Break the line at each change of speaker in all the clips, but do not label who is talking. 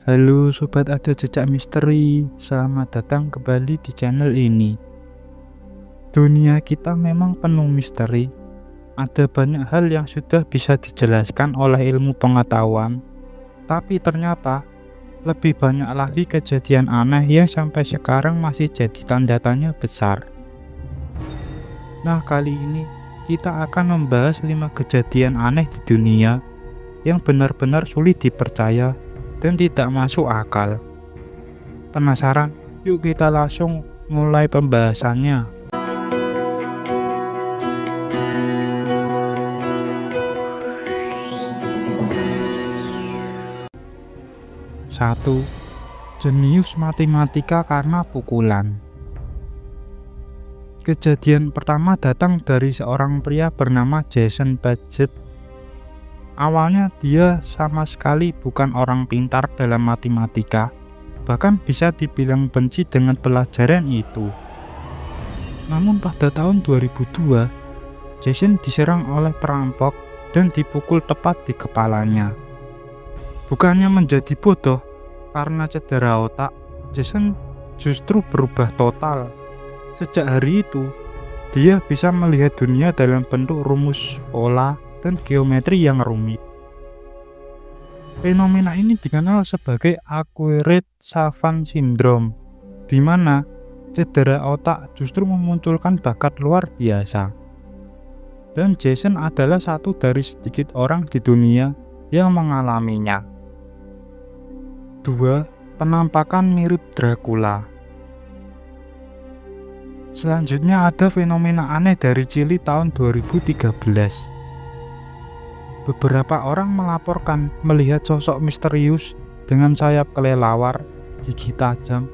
Halo Sobat Ada Jejak Misteri, selamat datang kembali di channel ini. Dunia kita memang penuh misteri. Ada banyak hal yang sudah bisa dijelaskan oleh ilmu pengetahuan, tapi ternyata lebih banyak lagi kejadian aneh yang sampai sekarang masih jadi tanda tanya besar. Nah, kali ini kita akan membahas 5 kejadian aneh di dunia yang benar-benar sulit dipercaya dan tidak masuk akal. Penasaran? Yuk kita langsung mulai pembahasannya. 1. Jenius matematika karena pukulan. Kejadian pertama datang dari seorang pria bernama Jason Paget. Awalnya dia sama sekali bukan orang pintar dalam matematika, bahkan bisa dibilang benci dengan pelajaran itu. Namun pada tahun 2002, Jason diserang oleh perampok dan dipukul tepat di kepalanya. Bukannya menjadi bodoh karena cedera otak, Jason justru berubah total. Sejak hari itu, dia bisa melihat dunia dalam bentuk rumus pola dan geometri yang rumit. Fenomena ini dikenal sebagai acquired savant syndrome, di mana cedera otak justru memunculkan bakat luar biasa. Dan Jason adalah satu dari sedikit orang di dunia yang mengalaminya. 2. Penampakan mirip Dracula. Selanjutnya ada fenomena aneh dari Chili tahun 2013. Beberapa orang melaporkan melihat sosok misterius dengan sayap kelelawar, gigi tajam,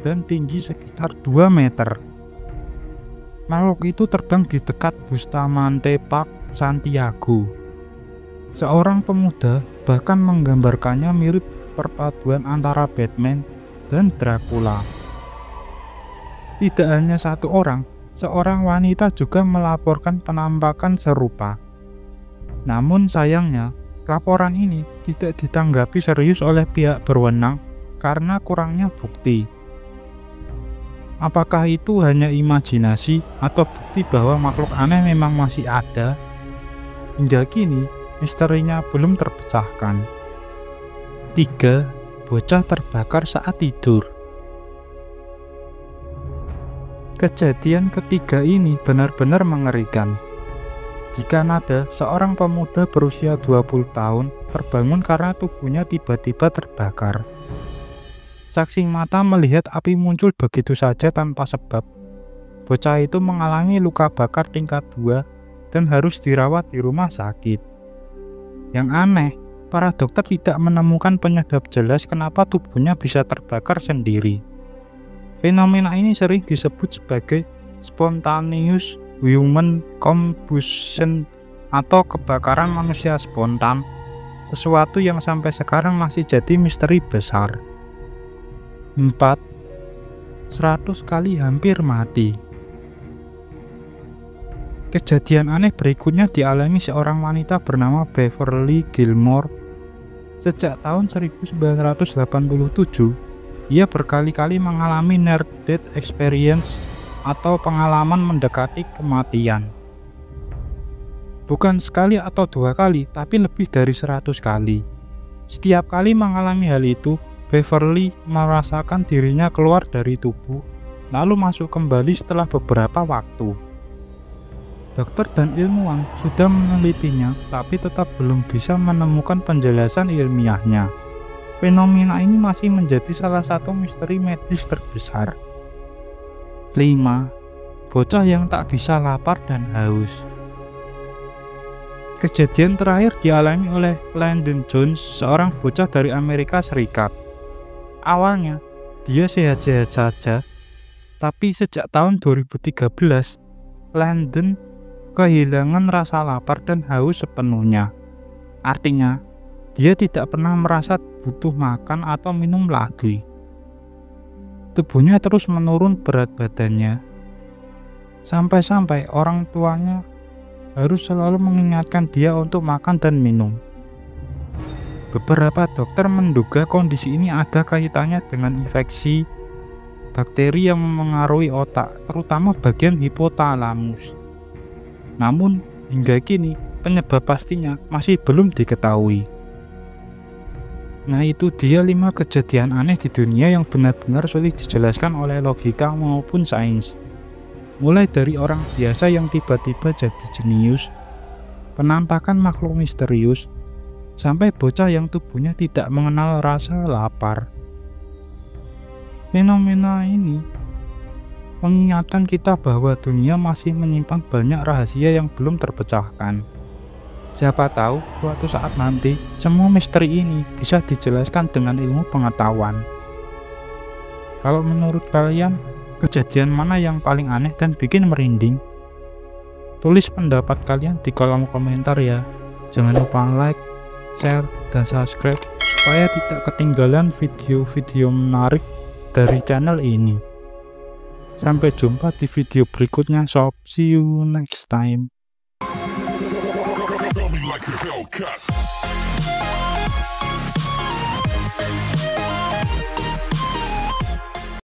dan tinggi sekitar 2 meter. Makhluk itu terbang di dekat Bustamante Park, Santiago. Seorang pemuda bahkan menggambarkannya mirip perpaduan antara Batman dan Dracula. Tidak hanya satu orang, seorang wanita juga melaporkan penampakan serupa. Namun sayangnya, laporan ini tidak ditanggapi serius oleh pihak berwenang karena kurangnya bukti. Apakah itu hanya imajinasi atau bukti bahwa makhluk aneh memang masih ada? Hingga kini, misterinya belum terpecahkan. 3. Bocah terbakar saat tidur. Kejadian ketiga ini benar-benar mengerikan. Di Kanada, seorang pemuda berusia 20 tahun terbangun karena tubuhnya tiba-tiba terbakar. Saksi mata melihat api muncul begitu saja tanpa sebab. Bocah itu mengalami luka bakar tingkat 2 dan harus dirawat di rumah sakit. Yang aneh, para dokter tidak menemukan penyebab jelas kenapa tubuhnya bisa terbakar sendiri. Fenomena ini sering disebut sebagai spontaneous human combustion atau kebakaran manusia spontan, sesuatu yang sampai sekarang masih jadi misteri besar. 4. 100 kali hampir mati. Kejadian aneh berikutnya dialami seorang wanita bernama Beverly Gilmore. Sejak tahun 1987, ia berkali-kali mengalami near-death experience atau pengalaman mendekati kematian. Bukan sekali atau 2 kali, tapi lebih dari 100 kali. Setiap kali mengalami hal itu, Beverly merasakan dirinya keluar dari tubuh, lalu masuk kembali setelah beberapa waktu. Dokter dan ilmuwan sudah menelitinya, tapi tetap belum bisa menemukan penjelasan ilmiahnya. Fenomena ini masih menjadi salah satu misteri medis terbesar. 5. Bocah yang tak bisa lapar dan haus. Kejadian terakhir dialami oleh Landon Jones, seorang bocah dari Amerika Serikat. Awalnya, dia sehat-sehat saja, tapi sejak tahun 2013, Landon kehilangan rasa lapar dan haus sepenuhnya. Artinya, dia tidak pernah merasa butuh makan atau minum lagi. Tubuhnya terus menurun berat badannya, sampai-sampai orang tuanya harus selalu mengingatkan dia untuk makan dan minum. Beberapa dokter menduga kondisi ini ada kaitannya dengan infeksi bakteri yang mengaruhi otak, terutama bagian hipotalamus. Namun, hingga kini penyebab pastinya masih belum diketahui. Nah, itu dia 5 kejadian aneh di dunia yang benar-benar sulit dijelaskan oleh logika maupun sains. Mulai dari orang biasa yang tiba-tiba jadi jenius, penampakan makhluk misterius, sampai bocah yang tubuhnya tidak mengenal rasa lapar. Fenomena ini mengingatkan kita bahwa dunia masih menyimpan banyak rahasia yang belum terpecahkan. Siapa tahu suatu saat nanti semua misteri ini bisa dijelaskan dengan ilmu pengetahuan. Kalau menurut kalian, kejadian mana yang paling aneh dan bikin merinding? Tulis pendapat kalian di kolom komentar ya. Jangan lupa like, share, dan subscribe supaya tidak ketinggalan video-video menarik dari channel ini. Sampai jumpa di video berikutnya sob. See you next time.